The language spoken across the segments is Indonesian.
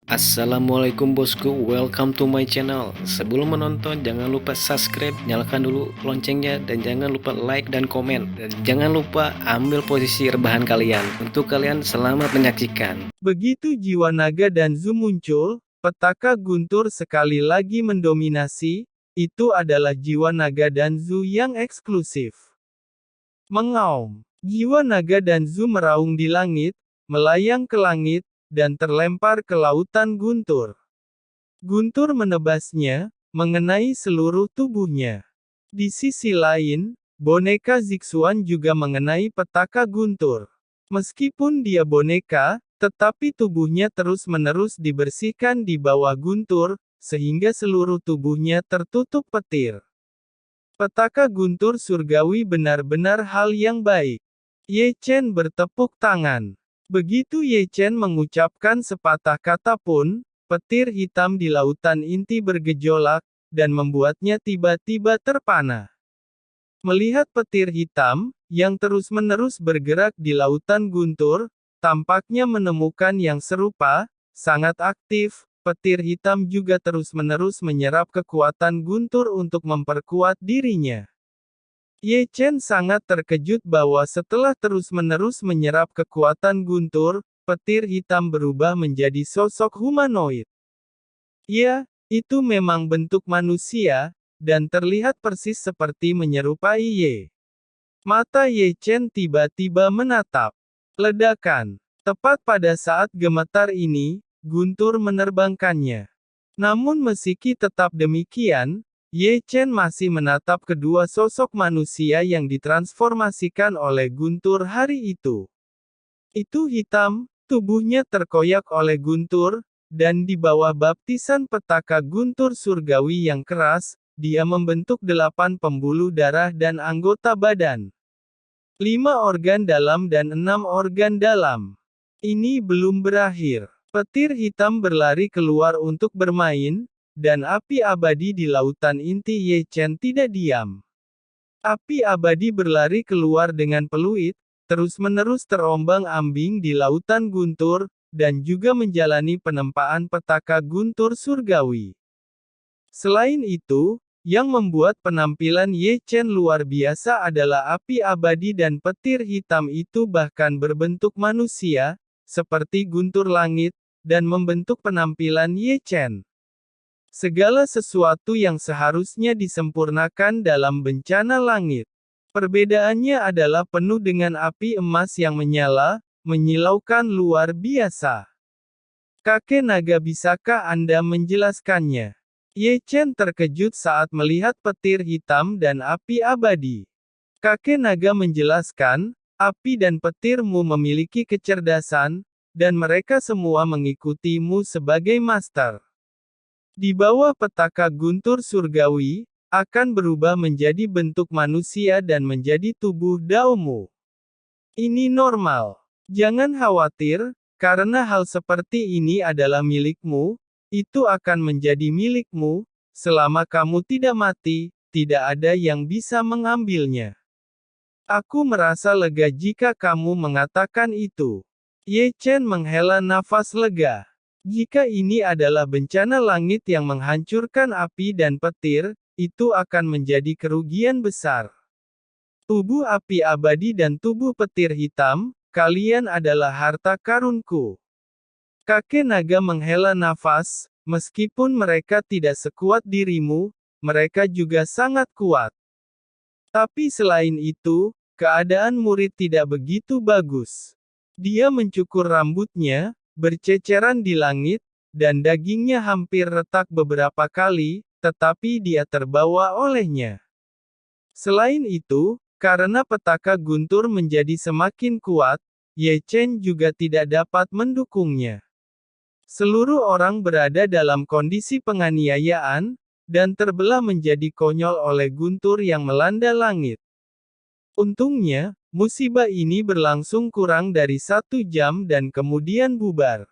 Assalamualaikum bosku, welcome to my channel. Sebelum menonton, jangan lupa subscribe, nyalakan dulu loncengnya, dan jangan lupa like dan komen. Dan jangan lupa ambil posisi rebahan kalian. Untuk kalian, selamat menyaksikan. Begitu jiwa naga dan Zu muncul, petaka Guntur sekali lagi mendominasi, itu adalah jiwa naga dan Zu yang eksklusif. Mengaum. Jiwa naga dan Zu meraung di langit, melayang ke langit, dan terlempar ke lautan Guntur. Guntur menebasnya, mengenai seluruh tubuhnya. Di sisi lain, boneka Zixuan juga mengenai petaka Guntur. Meskipun dia boneka, tetapi tubuhnya terus-menerus dibersihkan di bawah Guntur, sehingga seluruh tubuhnya tertutup petir. Petaka Guntur surgawi benar-benar hal yang baik. Ye Chen bertepuk tangan. Begitu Ye Chen mengucapkan sepatah kata pun, petir hitam di lautan inti bergejolak, dan membuatnya tiba-tiba terpana. Melihat petir hitam, yang terus-menerus bergerak di lautan Guntur, tampaknya menemukan yang serupa, sangat aktif, petir hitam juga terus-menerus menyerap kekuatan Guntur untuk memperkuat dirinya. Ye Chen sangat terkejut bahwa setelah terus-menerus menyerap kekuatan Guntur, petir hitam berubah menjadi sosok humanoid. Ya, itu memang bentuk manusia, dan terlihat persis seperti menyerupai Ye. Mata Ye Chen tiba-tiba menatap. Ledakan. Tepat pada saat gemetar ini, Guntur menerbangkannya. Namun meski tetap demikian, Ye Chen masih menatap kedua sosok manusia yang ditransformasikan oleh Guntur hari itu. Itu hitam, tubuhnya terkoyak oleh Guntur, dan di bawah baptisan petaka Guntur surgawi yang keras, dia membentuk 8 pembuluh darah dan anggota badan. 5 organ dalam dan 6 organ dalam. Ini belum berakhir. Petir hitam berlari keluar untuk bermain, dan api abadi di lautan inti Ye Chen tidak diam. Api abadi berlari keluar dengan peluit, terus-menerus terombang-ambing di lautan Guntur, dan juga menjalani penempaan petaka Guntur surgawi. Selain itu, yang membuat penampilan Ye Chen luar biasa adalah api abadi dan petir hitam itu bahkan berbentuk manusia, seperti guntur langit, dan membentuk penampilan Ye Chen. Segala sesuatu yang seharusnya disempurnakan dalam bencana langit. Perbedaannya adalah penuh dengan api emas yang menyala, menyilaukan luar biasa. Kakek naga, bisakah Anda menjelaskannya? Ye Chen terkejut saat melihat petir hitam dan api abadi. Kakek naga menjelaskan, api dan petirmu memiliki kecerdasan, dan mereka semua mengikutimu sebagai master. Di bawah petaka Guntur surgawi, akan berubah menjadi bentuk manusia dan menjadi tubuh Daomu. Ini normal. Jangan khawatir, karena hal seperti ini adalah milikmu, itu akan menjadi milikmu, selama kamu tidak mati, tidak ada yang bisa mengambilnya. Aku merasa lega jika kamu mengatakan itu. Ye Chen menghela nafas lega. Jika ini adalah bencana langit yang menghancurkan api dan petir, itu akan menjadi kerugian besar. Tubuh api abadi dan tubuh petir hitam, kalian adalah harta karunku. Kakek naga menghela nafas, meskipun mereka tidak sekuat dirimu, mereka juga sangat kuat. Tapi selain itu, keadaan murid tidak begitu bagus. Dia mencukur rambutnya, berceceran di langit, dan dagingnya hampir retak beberapa kali, tetapi dia terbawa olehnya. Selain itu, karena petaka Guntur menjadi semakin kuat, Ye Chen juga tidak dapat mendukungnya. Seluruh orang berada dalam kondisi penganiayaan, dan terbelah menjadi konyol oleh Guntur yang melanda langit. Untungnya, musibah ini berlangsung kurang dari 1 jam dan kemudian bubar.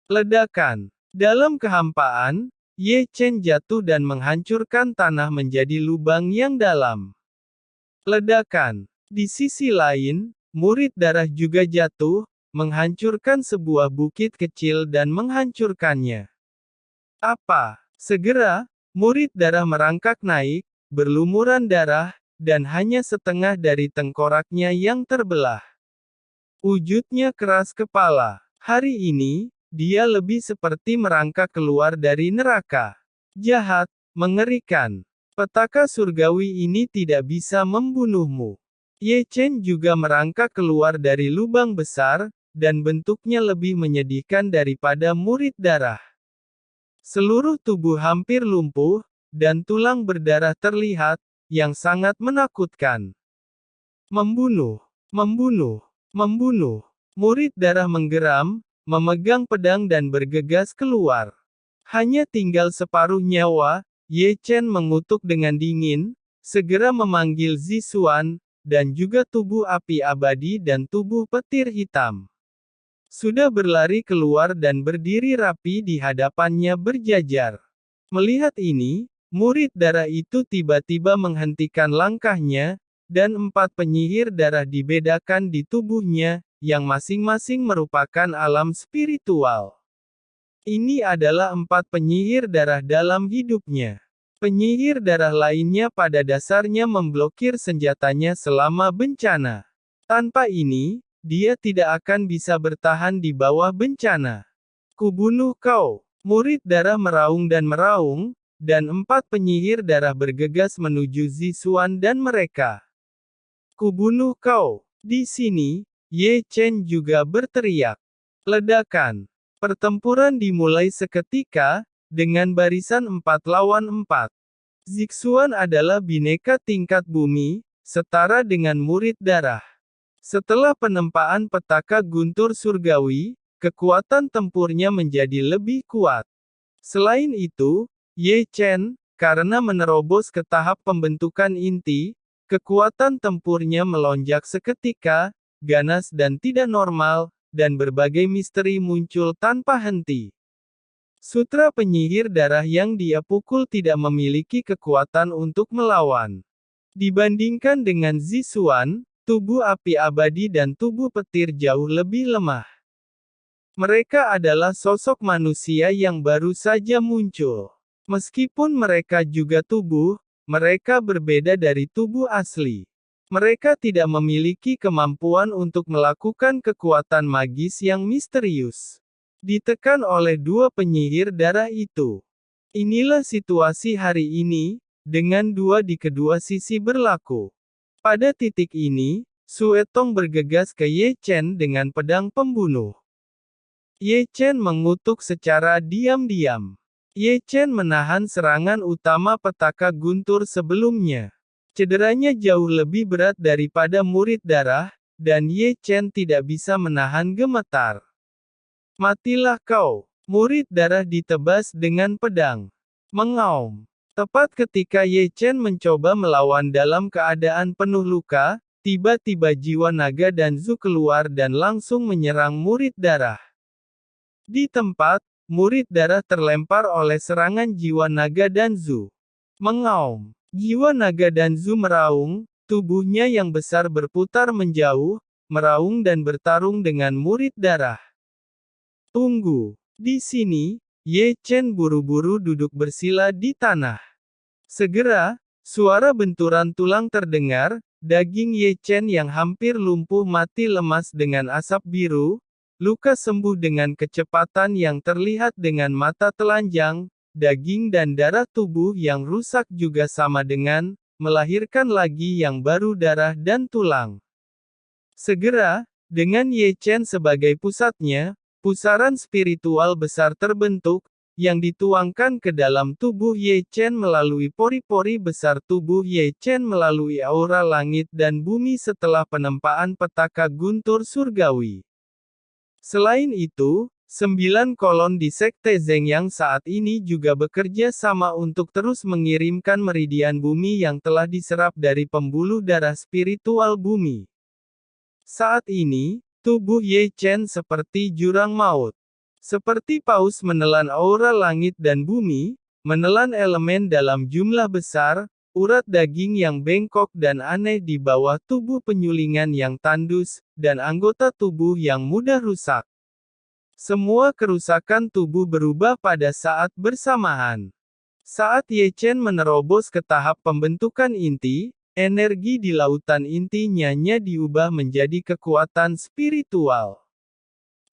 Ledakan. Dalam kehampaan, Ye Chen jatuh dan menghancurkan tanah menjadi lubang yang dalam. Ledakan. Di sisi lain, murid darah juga jatuh, menghancurkan sebuah bukit kecil dan menghancurkannya. Apa? Segera, murid darah merangkak naik, berlumuran darah, dan hanya setengah dari tengkoraknya yang terbelah. Wujudnya keras kepala. Hari ini, dia lebih seperti merangkak keluar dari neraka. Jahat, mengerikan. Petaka surgawi ini tidak bisa membunuhmu. Ye Chen juga merangkak keluar dari lubang besar, dan bentuknya lebih menyedihkan daripada murid darah. Seluruh tubuh hampir lumpuh, dan tulang berdarah terlihat, yang sangat menakutkan. Membunuh, membunuh, membunuh. Murid darah menggeram, memegang pedang dan bergegas keluar. Hanya tinggal separuh nyawa, Ye Chen mengutuk dengan dingin, segera memanggil Zixuan, dan juga tubuh api abadi dan tubuh petir hitam. Sudah berlari keluar dan berdiri rapi di hadapannya berjajar. Melihat ini, murid darah itu tiba-tiba menghentikan langkahnya, dan 4 penyihir darah dibedakan di tubuhnya, yang masing-masing merupakan alam spiritual. Ini adalah 4 penyihir darah dalam hidupnya. Penyihir darah lainnya pada dasarnya memblokir senjatanya selama bencana. Tanpa ini, dia tidak akan bisa bertahan di bawah bencana. Kubunuh kau. Murid darah meraung, dan 4 penyihir darah bergegas menuju Zixuan dan mereka. Kubunuh kau. Di sini, Ye Chen juga berteriak. Ledakan. Pertempuran dimulai seketika, dengan barisan 4 lawan 4. Zixuan adalah bineka tingkat bumi, setara dengan murid darah. Setelah penempaan petaka guntur surgawi, kekuatan tempurnya menjadi lebih kuat. Selain itu, Ye Chen, karena menerobos ke tahap pembentukan inti, kekuatan tempurnya melonjak seketika, ganas dan tidak normal, dan berbagai misteri muncul tanpa henti. Sutra penyihir darah yang dia pukul tidak memiliki kekuatan untuk melawan. Dibandingkan dengan Zixuan, tubuh api abadi dan tubuh petir jauh lebih lemah. Mereka adalah sosok manusia yang baru saja muncul. Meskipun mereka juga tubuh, mereka berbeda dari tubuh asli. Mereka tidak memiliki kemampuan untuk melakukan kekuatan magis yang misterius. Ditekan oleh 2 penyihir darah itu. Inilah situasi hari ini, dengan 2 di kedua sisi berlaku. Pada titik ini, Sue Tong bergegas ke Ye Chen dengan pedang pembunuh. Ye Chen mengutuk secara diam-diam. Ye Chen menahan serangan utama petaka guntur sebelumnya. Cederanya jauh lebih berat daripada murid darah, dan Ye Chen tidak bisa menahan gemetar. Matilah kau! Murid darah ditebas dengan pedang. Mengaum. Tepat ketika Ye Chen mencoba melawan dalam keadaan penuh luka, tiba-tiba jiwa naga Danzu keluar dan langsung menyerang murid darah. Di tempat, murid darah terlempar oleh serangan jiwa naga Danzu. Mengaum. Jiwa naga Danzu meraung, tubuhnya yang besar berputar menjauh, meraung dan bertarung dengan murid darah. Tunggu. Di sini, Ye Chen buru-buru duduk bersila di tanah. Segera, suara benturan tulang terdengar, daging Ye Chen yang hampir lumpuh mati lemas dengan asap biru, luka sembuh dengan kecepatan yang terlihat dengan mata telanjang, daging dan darah tubuh yang rusak juga sama dengan, melahirkan lagi yang baru darah dan tulang. Segera, dengan Ye Chen sebagai pusatnya, pusaran spiritual besar terbentuk, yang dituangkan ke dalam tubuh Ye Chen melalui pori-pori besar tubuh Ye Chen melalui aura langit dan bumi setelah penempaan petaka guntur surgawi. Selain itu, 9 kolon di Sekte Zeng yang saat ini juga bekerja sama untuk terus mengirimkan meridian bumi yang telah diserap dari pembuluh darah spiritual bumi. Saat ini, tubuh Ye Chen seperti jurang maut. Seperti paus menelan aura langit dan bumi, menelan elemen dalam jumlah besar, urat daging yang bengkok dan aneh di bawah tubuh penyulingan yang tandus, dan anggota tubuh yang mudah rusak. Semua kerusakan tubuh berubah pada saat bersamaan. Saat Ye Chen menerobos ke tahap pembentukan inti, energi di lautan intinya diubah menjadi kekuatan spiritual.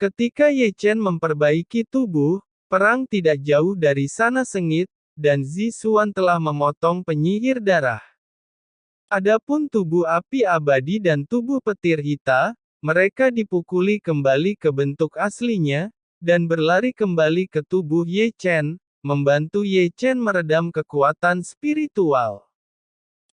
Ketika Ye Chen memperbaiki tubuh, perang tidak jauh dari sana sengit, dan Zixuan telah memotong penyihir darah. Adapun tubuh api abadi dan tubuh petir hitam, mereka dipukuli kembali ke bentuk aslinya, dan berlari kembali ke tubuh Ye Chen, membantu Ye Chen meredam kekuatan spiritual.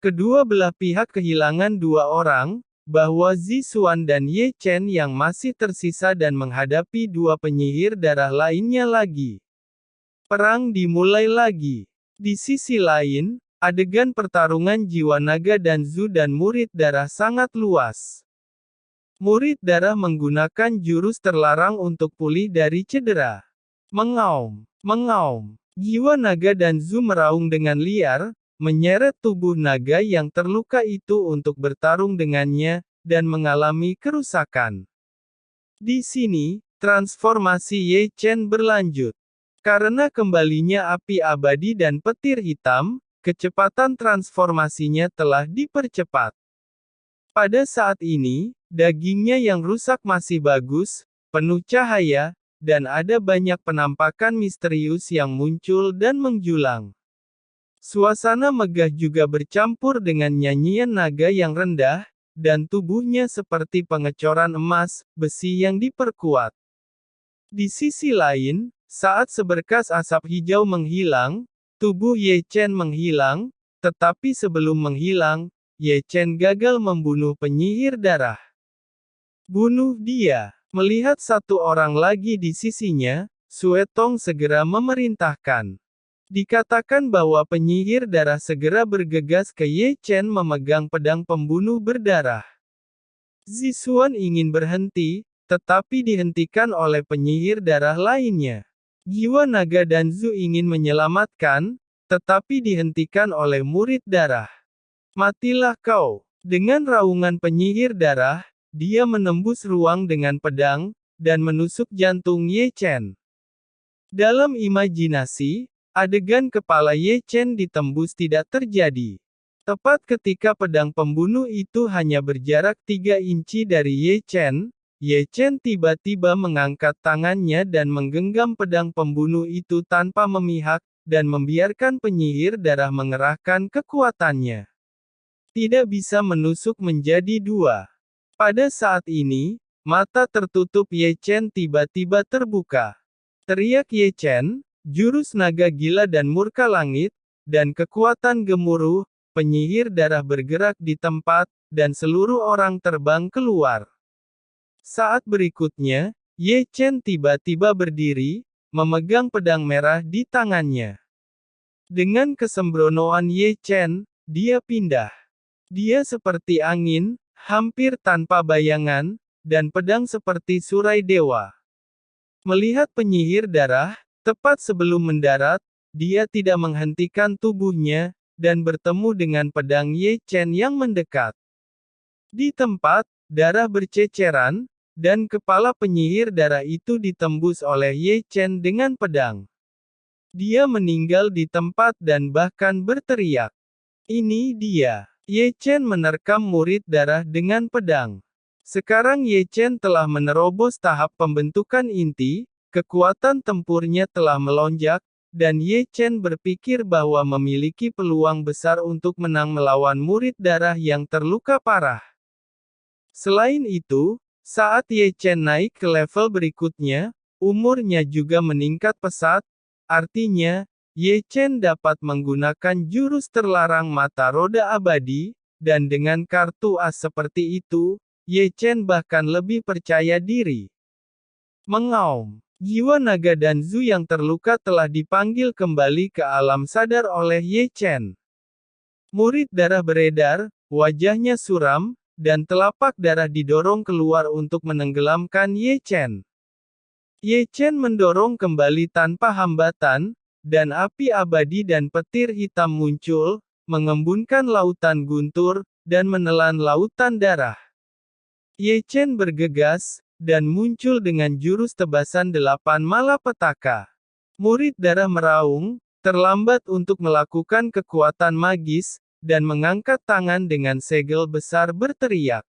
Kedua belah pihak kehilangan dua orang, bahwa Zixuan dan Ye Chen yang masih tersisa dan menghadapi dua penyihir darah lainnya lagi. Perang dimulai lagi. Di sisi lain, adegan pertarungan jiwa naga dan Zhu dan murid darah sangat luas. Murid darah menggunakan jurus terlarang untuk pulih dari cedera. Mengaum, mengaum. Jiwa naga dan Zhu meraung dengan liar, menyeret tubuh naga yang terluka itu untuk bertarung dengannya, dan mengalami kerusakan. Di sini, transformasi Ye Chen berlanjut. Karena kembalinya api abadi dan petir hitam, kecepatan transformasinya telah dipercepat. Pada saat ini, dagingnya yang rusak masih bagus, penuh cahaya, dan ada banyak penampakan misterius yang muncul dan menjulang. Suasana megah juga bercampur dengan nyanyian naga yang rendah, dan tubuhnya seperti pengecoran emas, besi yang diperkuat. Di sisi lain, saat seberkas asap hijau menghilang, tubuh Ye Chen menghilang, tetapi sebelum menghilang, Ye Chen gagal membunuh penyihir darah. Bunuh dia. Melihat satu orang lagi di sisinya, Sue Tong segera memerintahkan. Dikatakan bahwa penyihir darah segera bergegas ke Ye Chen memegang pedang pembunuh berdarah. Zixuan ingin berhenti, tetapi dihentikan oleh penyihir darah lainnya. Jiwa naga dan Zhu ingin menyelamatkan, tetapi dihentikan oleh murid darah. Matilah kau! Dengan raungan penyihir darah, dia menembus ruang dengan pedang, dan menusuk jantung Ye Chen. Dalam imajinasi, adegan kepala Ye Chen ditembus tidak terjadi. Tepat ketika pedang pembunuh itu hanya berjarak 3 inci dari Ye Chen tiba-tiba mengangkat tangannya dan menggenggam pedang pembunuh itu tanpa memihak, dan membiarkan penyihir darah mengerahkan kekuatannya. Tidak bisa menusuk menjadi dua. Pada saat ini, mata tertutup Ye Chen tiba-tiba terbuka. Teriak Ye Chen, jurus naga gila dan murka langit, dan kekuatan gemuruh, penyihir darah bergerak di tempat, dan seluruh orang terbang keluar. Saat berikutnya, Ye Chen tiba-tiba berdiri, memegang pedang merah di tangannya. Dengan kesembronoan Ye Chen, dia pindah. Dia seperti angin, hampir tanpa bayangan, dan pedang seperti surai dewa. Melihat penyihir darah, tepat sebelum mendarat, dia tidak menghentikan tubuhnya, dan bertemu dengan pedang Ye Chen yang mendekat. Di tempat, darah berceceran, dan kepala penyihir darah itu ditembus oleh Ye Chen dengan pedang. Dia meninggal di tempat dan bahkan berteriak. Ini dia. Ye Chen menerkam murid darah dengan pedang. Sekarang Ye Chen telah menerobos tahap pembentukan inti, kekuatan tempurnya telah melonjak, dan Ye Chen berpikir bahwa memiliki peluang besar untuk menang melawan murid darah yang terluka parah. Selain itu, saat Ye Chen naik ke level berikutnya, umurnya juga meningkat pesat, artinya, Ye Chen dapat menggunakan jurus terlarang mata roda abadi, dan dengan kartu as seperti itu, Ye Chen bahkan lebih percaya diri. Mengaum. Jiwa naga dan Zhu yang terluka telah dipanggil kembali ke alam sadar oleh Ye Chen. Murid darah beredar, wajahnya suram, dan telapak darah didorong keluar untuk menenggelamkan Ye Chen. Ye Chen mendorong kembali tanpa hambatan, dan api abadi dan petir hitam muncul, mengembunkan lautan guntur, dan menelan lautan darah. Ye Chen bergegas, dan muncul dengan jurus tebasan 8 malapetaka. Murid darah meraung, terlambat untuk melakukan kekuatan magis, dan mengangkat tangan dengan segel besar berteriak.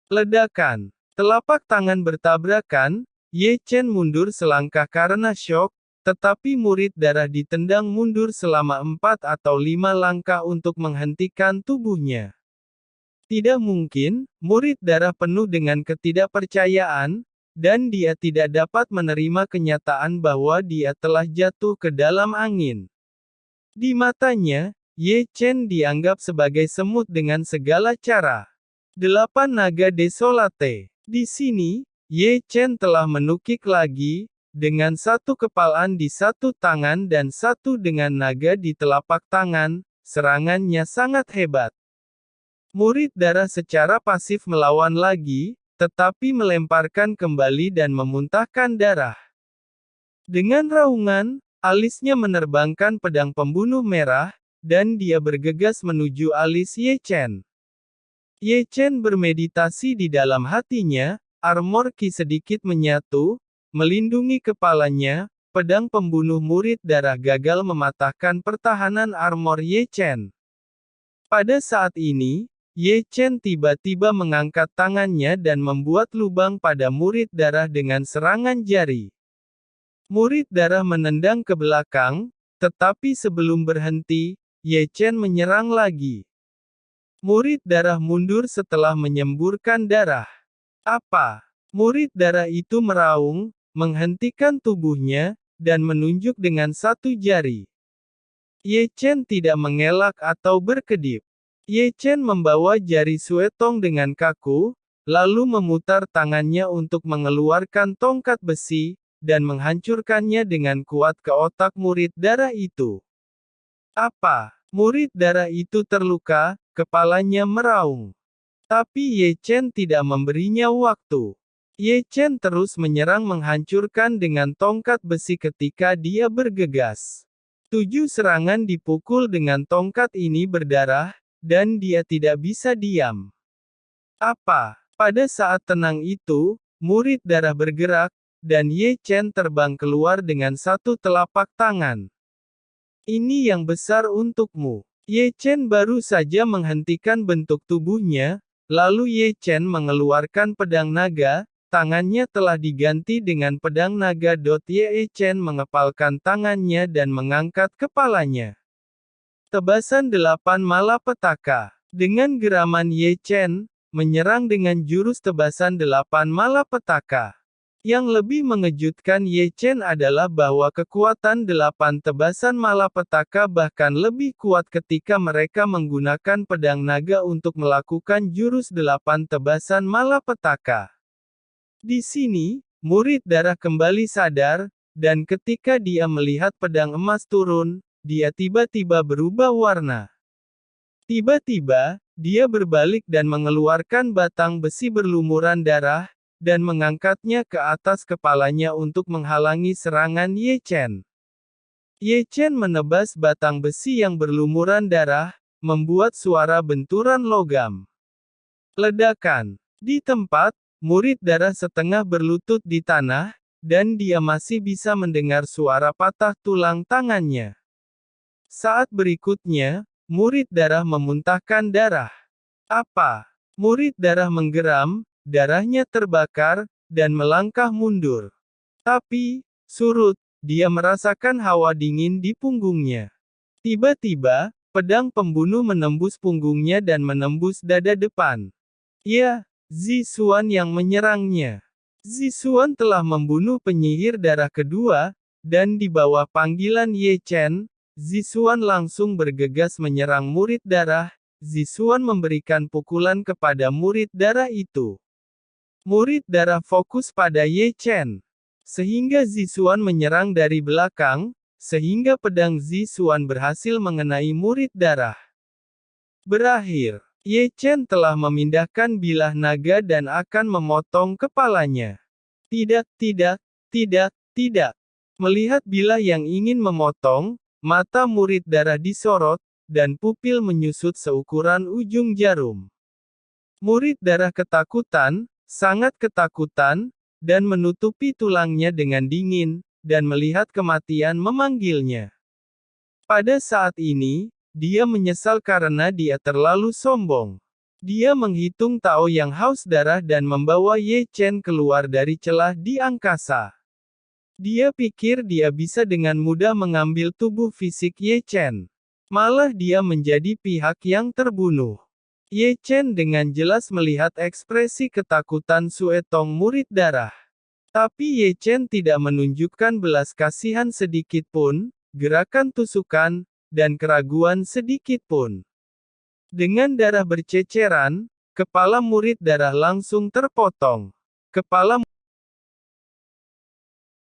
Ledakan. Telapak tangan bertabrakan, Ye Chen mundur selangkah karena syok, tetapi murid darah ditendang mundur selama 4 atau 5 langkah untuk menghentikan tubuhnya. Tidak mungkin, murid darah penuh dengan ketidakpercayaan, dan dia tidak dapat menerima kenyataan bahwa dia telah jatuh ke dalam angin. Di matanya, Ye Chen dianggap sebagai semut dengan segala cara. 8 naga desolate. Di sini, Ye Chen telah menukik lagi, dengan satu kepalan di satu tangan dan satu dengan naga di telapak tangan, serangannya sangat hebat. Murid darah secara pasif melawan lagi, tetapi melemparkan kembali dan memuntahkan darah. Dengan raungan, alisnya menerbangkan pedang pembunuh merah, dan dia bergegas menuju alis Ye Chen. Ye Chen bermeditasi di dalam hatinya, armor Qi sedikit menyatu, melindungi kepalanya, pedang pembunuh murid darah gagal mematahkan pertahanan armor Ye Chen. Pada saat ini, Ye Chen tiba-tiba mengangkat tangannya dan membuat lubang pada murid darah dengan serangan jari. Murid darah menendang ke belakang, tetapi sebelum berhenti, Ye Chen menyerang lagi. Murid darah mundur setelah menyemburkan darah. Apa? Murid darah itu meraung, menghentikan tubuhnya, dan menunjuk dengan satu jari. Ye Chen tidak mengelak atau berkedip. Ye Chen membawa jari suetong dengan kaku, lalu memutar tangannya untuk mengeluarkan tongkat besi, dan menghancurkannya dengan kuat ke otak murid darah itu. Apa? Murid darah itu terluka, kepalanya meraung. Tapi Ye Chen tidak memberinya waktu. Ye Chen terus menyerang menghancurkan dengan tongkat besi ketika dia bergegas. 7 serangan dipukul dengan tongkat ini berdarah, dan dia tidak bisa diam. Apa? Pada saat tenang itu, murid darah bergerak, dan Ye Chen terbang keluar dengan satu telapak tangan. Ini yang besar untukmu. Ye Chen baru saja menghentikan bentuk tubuhnya, lalu Ye Chen mengeluarkan pedang naga, tangannya telah diganti dengan pedang naga. Ye Chen mengepalkan tangannya dan mengangkat kepalanya. Tebasan 8 malapetaka. Dengan geraman Ye Chen, menyerang dengan jurus tebasan 8 malapetaka. Yang lebih mengejutkan Ye Chen adalah bahwa kekuatan 8 tebasan malapetaka bahkan lebih kuat ketika mereka menggunakan pedang naga untuk melakukan jurus 8 tebasan malapetaka. Di sini, murid darah kembali sadar, dan ketika dia melihat pedang emas turun, dia tiba-tiba berubah warna. Tiba-tiba, dia berbalik dan mengeluarkan batang besi berlumuran darah, dan mengangkatnya ke atas kepalanya untuk menghalangi serangan Ye Chen. Ye Chen menebas batang besi yang berlumuran darah, membuat suara benturan logam. Ledakan. Di tempat, murid darah setengah berlutut di tanah, dan dia masih bisa mendengar suara patah tulang tangannya. Saat berikutnya, murid darah memuntahkan darah. Apa? Murid darah menggeram, darahnya terbakar, dan melangkah mundur. Tapi, surut, dia merasakan hawa dingin di punggungnya. Tiba-tiba, pedang pembunuh menembus punggungnya dan menembus dada depan. Ya, Zixuan yang menyerangnya. Zixuan telah membunuh penyihir darah kedua, dan di bawah panggilan Ye Chen, Zixuan langsung bergegas menyerang murid darah. Zixuan memberikan pukulan kepada murid darah itu. Murid darah fokus pada Ye Chen. Sehingga Zixuan menyerang dari belakang, sehingga pedang Zixuan berhasil mengenai murid darah. Berakhir, Ye Chen telah memindahkan bilah naga dan akan memotong kepalanya. Tidak, tidak, tidak, tidak. Melihat bilah yang ingin memotong, mata murid darah disorot, dan pupil menyusut seukuran ujung jarum. Murid darah ketakutan, sangat ketakutan, dan menutupi tulangnya dengan dingin, dan melihat kematian memanggilnya. Pada saat ini, dia menyesal karena dia terlalu sombong. Dia menghitung Tao yang haus darah dan membawa Ye Chen keluar dari celah di angkasa. Dia pikir dia bisa dengan mudah mengambil tubuh fisik Ye Chen. Malah dia menjadi pihak yang terbunuh. Ye Chen dengan jelas melihat ekspresi ketakutan Sue Tong murid darah. Tapi Ye Chen tidak menunjukkan belas kasihan sedikit pun, gerakan tusukan, dan keraguan sedikit pun. Dengan darah berceceran, kepala murid darah langsung terpotong. Kepala